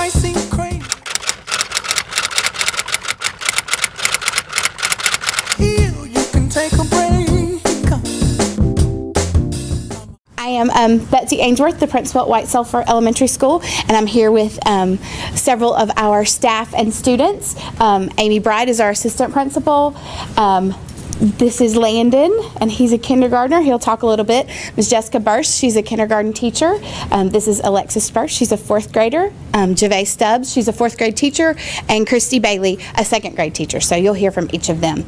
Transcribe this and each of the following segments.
icing cream. Here you can take a break. I am Betsy Ainsworth, the principal at White Sulphur Elementary School, and I'm here with several of our staff and students. Amy Bride is our assistant principal. This is Landon, and he's a kindergartner. He'll talk a little bit. Ms. Jessica Burst, she's a kindergarten teacher. This is Alexis Burst, she's a fourth grader. Javay Stubbs, she's a fourth grade teacher, and Christy Bailey, a second grade teacher. So you'll hear from each of them.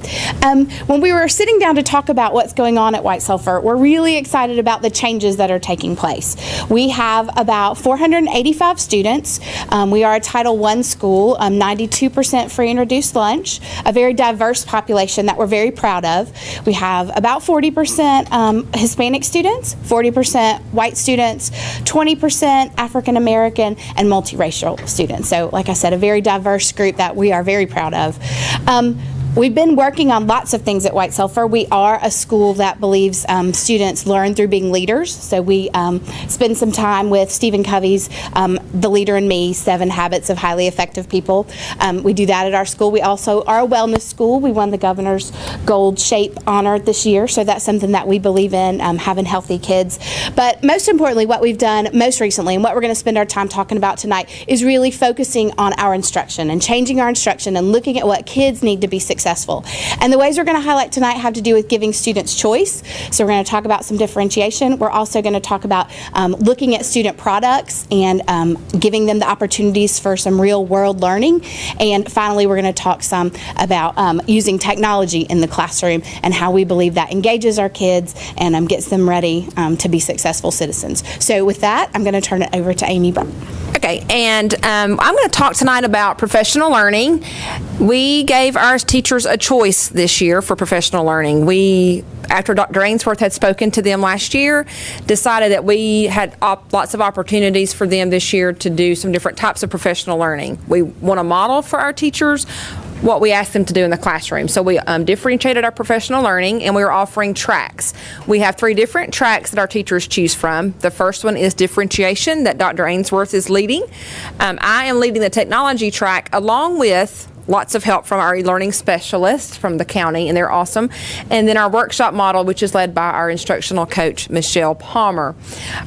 When we were sitting down to talk about what's going on at White Sulphur, we're really excited about the changes that are taking place. We have about 485 students. We are a Title I school, 92% free and reduced lunch, a very diverse population that we're very proud of. We have about 40% Hispanic students, 40% white students, 20% African American, and multiracial students. So, like I said, a very diverse group that we are very proud of. We've been working on lots of things at White Sulphur. We are a school that believes students learn through being leaders. So we spend some time with Stephen Covey's The Leader in Me, 7 Habits of Highly Effective People. We do that at our school. We also are a wellness school. We won the Governor's Gold Shape honor this year. So that's something that we believe in, having healthy kids. But most importantly, what we've done most recently and what we're going to spend our time talking about tonight is really focusing on our instruction and changing our instruction and looking at what kids need to be successful. And the ways we're going to highlight tonight have to do with giving students choice. So we're going to talk about some differentiation. We're also going to talk about looking at student products and giving them the opportunities for some real world learning. And finally, we're going to talk some about using technology in the classroom and how we believe that engages our kids and gets them ready to be successful citizens. So with that, I'm going to turn it over to Amy Brown. Okay, and I'm going to talk tonight about professional learning. We gave our teachers a choice this year for professional learning. We, after Dr. Ainsworth had spoken to them last year, decided that we had lots of opportunities for them this year to do some different types of professional learning. We want to model for our teachers what we asked them to do in the classroom. So we differentiated our professional learning, and we were offering tracks. We have 3 different tracks that our teachers choose from. The first one is differentiation that Dr. Ainsworth is leading. I am leading the technology track along with lots of help from our e-learning specialists from the county, and they're awesome. And then our workshop model, which is led by our instructional coach, Michelle Palmer.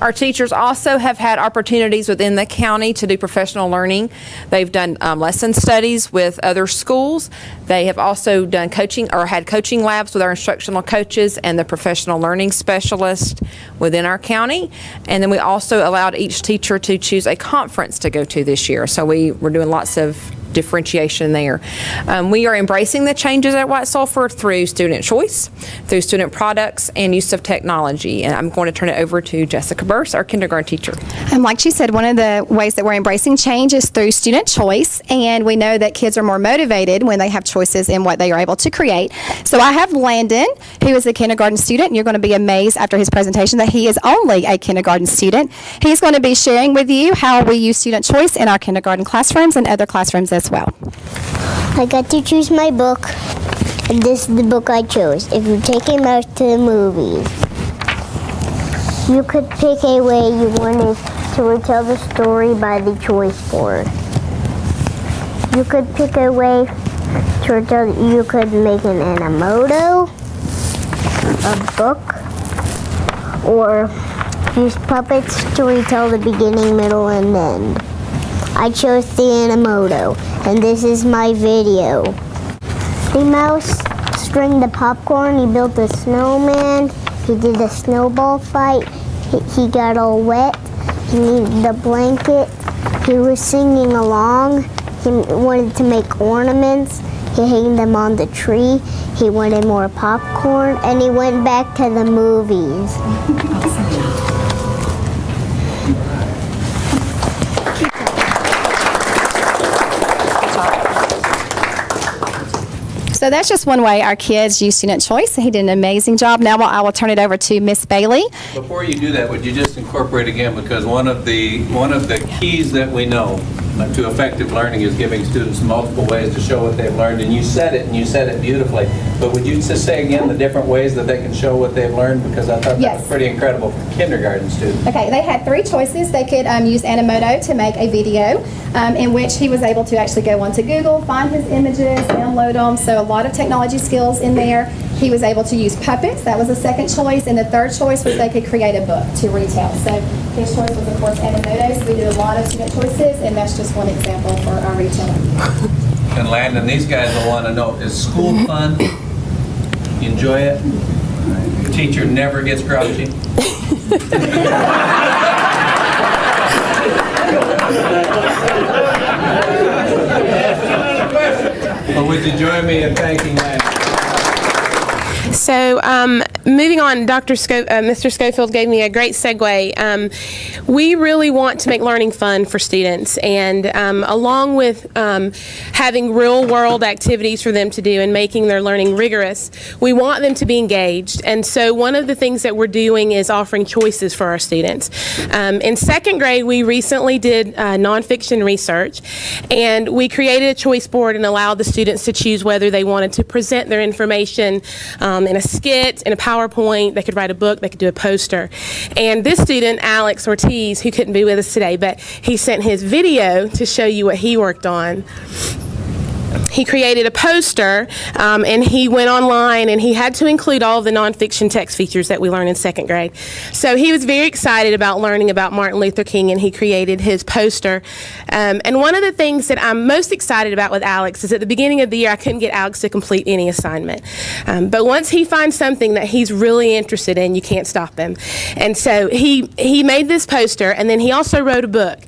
Our teachers also have had opportunities within the county to do professional learning. They've done lesson studies with other schools. They have also done coaching or had coaching labs with our instructional coaches and the professional learning specialist within our county. And then we also allowed each teacher to choose a conference to go to this year. So we were doing lots of differentiation there. We are embracing the changes at White Sulphur through student choice, through student products, and use of technology. And I'm going to turn it over to Jessica Burst, our kindergarten teacher. Like she said, one of the ways that we're embracing change is through student choice, and we know that kids are more motivated when they have choices in what they are able to create. So I have Landon, who is a kindergarten student, and you're going to be amazed after his presentation that he is only a kindergarten student. He's going to be sharing with you how we use student choice in our kindergarten classrooms and other classrooms as well. I got to choose my book, and this is the book I chose. If you take a mouse to the movies, you could pick a way you wanted to retell the story by the choice board. You could pick a way to retell, you could make an animoto, a book, or use puppets to retell the beginning, middle, and end. I chose the animoto, and this is my video. The mouse stringed the popcorn, he built a snowman, he did a snowball fight, he got all wet, he needed a blanket, he was singing along, he wanted to make ornaments, he hanged them on the tree, he wanted more popcorn, and he went back to the movies. So that's just one way our kids use student choice. He did an amazing job. Now I will turn it over to Miss Bailey. Before you do that, would you just incorporate again, because one of the keys that we know to effective learning is giving students multiple ways to show what they've learned, and you said it beautifully. But would you just say again the different ways that they can show what they've learned? Because I thought that Yes. was pretty incredible for kindergarten students. Okay, they had 3 choices. They could use Animoto to make a video in which he was able to actually go onto Google, find his images, download them. So a lot of technology skills in there. He was able to use puppets. That was the second choice. And the third choice was they could create a book to retell. So his choice was, of course, Animoto. So we did a lot of student choices, and that's just one example for our retelling. And Landon, these guys will want to know, is school fun? You enjoy it? Your teacher never gets grouchy? Well, would you join me in thanking Landon? So moving on, Mr. Schofield gave me a great segue. We really want to make learning fun for students, and along with having real-world activities for them to do and making their learning rigorous, we want them to be engaged. And so one of the things that we're doing is offering choices for our students. In second grade, we recently did nonfiction research, and we created a choice board and allowed the students to choose whether they wanted to present their information in a skit, in a PowerPoint. They could write a book, they could do a poster. And this student, Alex Ortiz, who couldn't be with us today, but he sent his video to show you what he worked on. He created a poster, and he went online, and he had to include all of the nonfiction text features that we learn in second grade. So he was very excited about learning about Martin Luther King, and he created his poster. And one of the things that I'm most excited about with Alex is at the beginning of the year, I couldn't get Alex to complete any assignment. But once he finds something that he's really interested in, you can't stop him. And so he made this poster, and then he also wrote a book.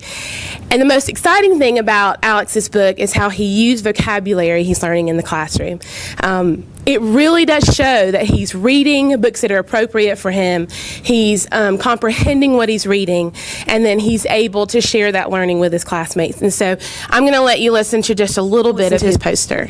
And the most exciting thing about Alex's book is how he used vocabulary he's learning in the classroom. It really does show that he's reading books that are appropriate for him. He's comprehending what he's reading, and then he's able to share that learning with his classmates. And so I'm going to let you listen to just a little bit of his poster.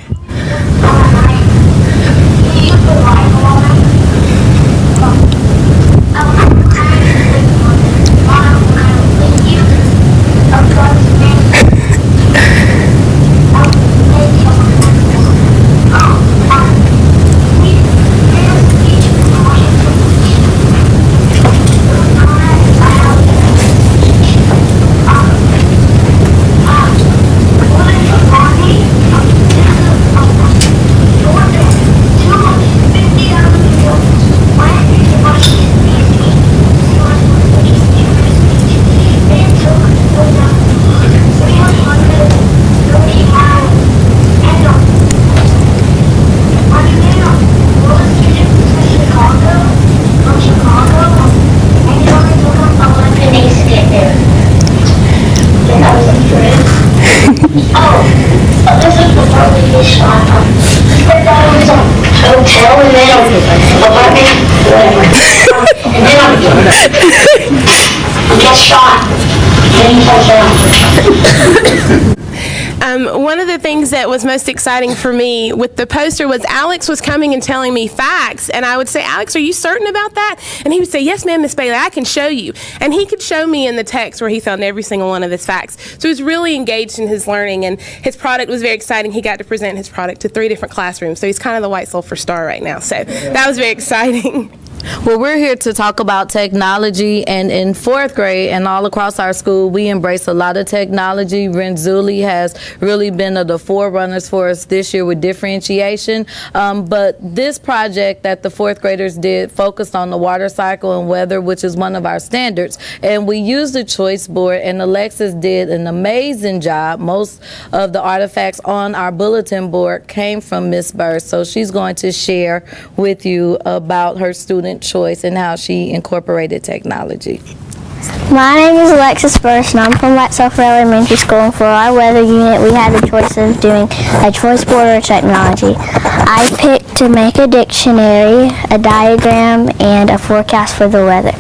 One of the things that was most exciting for me with the poster was Alex was coming and telling me facts, and I would say, Alex, are you certain about that? And he would say, yes, ma'am, Miss Bailey, I can show you. And he could show me in the text where he found every single one of his facts. So he was really engaged in his learning, and his product was very exciting. He got to present his product to 3 different classrooms, so he's kind of the White Sulphur star right now. So that was very exciting. Well, we're here to talk about technology, and in 4th grade and all across our school, we embrace a lot of technology. Renzulli has really been the forerunners for us this year with differentiation. But this project that the 4th graders did focused on the water cycle and weather, which is one of our standards. And we used the choice board, and Alexis did an amazing job. Most of the artifacts on our bulletin board came from Miss Burr, so she's going to share with you about her student choice and how she incorporated technology. My name is Alexis Burst, and I'm from White Sulphur Elementary School, and for our weather unit we had the choice of doing a choice board or technology. I picked to make a dictionary, a diagram, and a forecast for the weather.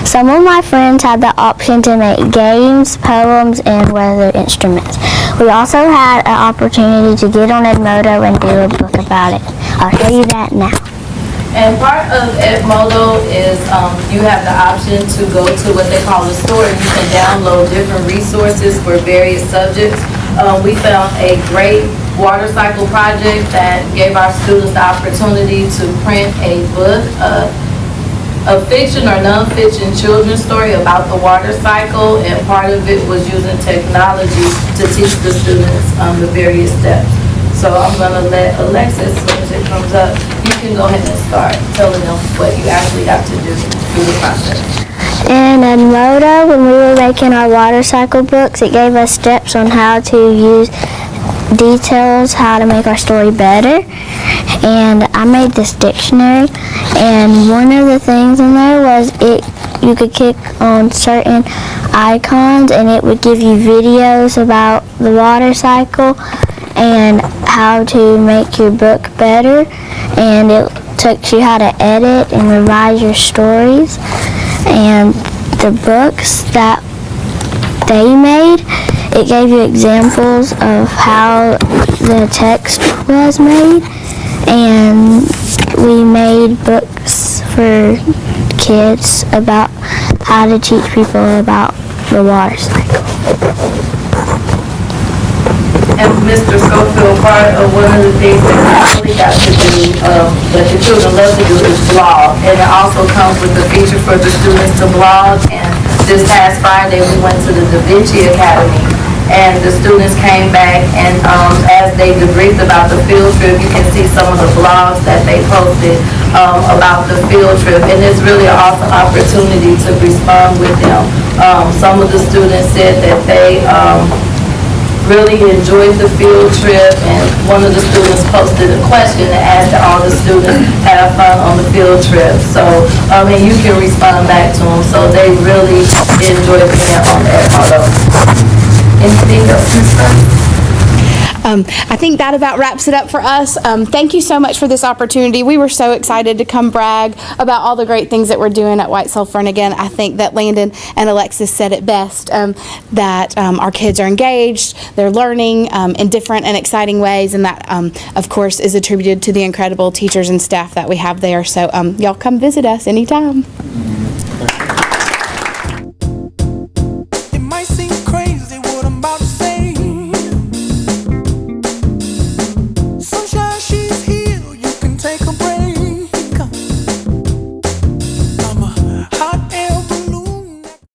Some of my friends had the option to make games, poems, and weather instruments. We also had an opportunity to get on Edmodo and do a book about it. I'll show you that now. And part of Edmodo is you have the option to go to what they call the store, and you can download different resources for various subjects. We found a great water cycle project that gave our students the opportunity to print a book, a fiction or non-fiction children's story about the water cycle, and part of it was using technology to teach the students the various steps. So I'm going to let Alexis, as soon as it comes up, you can go ahead and start telling them what you actually got to do through the process. In Edmodo, when we were making our water cycle books, it gave us steps on how to use details, how to make our story better. And I made this dictionary, and one of the things in there was you could click on certain icons and it would give you videos about the water cycle and how to make your book better, and it teaches you how to edit and revise your stories. And the books that they made, it gave you examples of how the text was made, and we made books for kids about how to teach people about the water cycle. And Mr. Schofield, part of one of the things that we really got to do, that the children love to do, is blog. And it also comes with a feature for the students to blog. And this past Friday, we went to the Da Vinci Academy, and the students came back, and as they debriefed about the field trip, you can see some of the blogs that they posted about the field trip. And it's really an awesome opportunity to respond with them. Some of the students said that they really enjoyed the field trip, and one of the students posted a question and asked that all the students have fun on the field trip. So, and you can respond back to them. So they really enjoyed being on that photo. Anything else, Ms. Burns? I think that about wraps it up for us. Thank you so much for this opportunity. We were so excited to come brag about all the great things that we're doing at White Sulphur. And again, I think that Landon and Alexis said it best, that our kids are engaged, they're learning in different and exciting ways, and that, of course, is attributed to the incredible teachers and staff that we have there. So y'all come visit us anytime.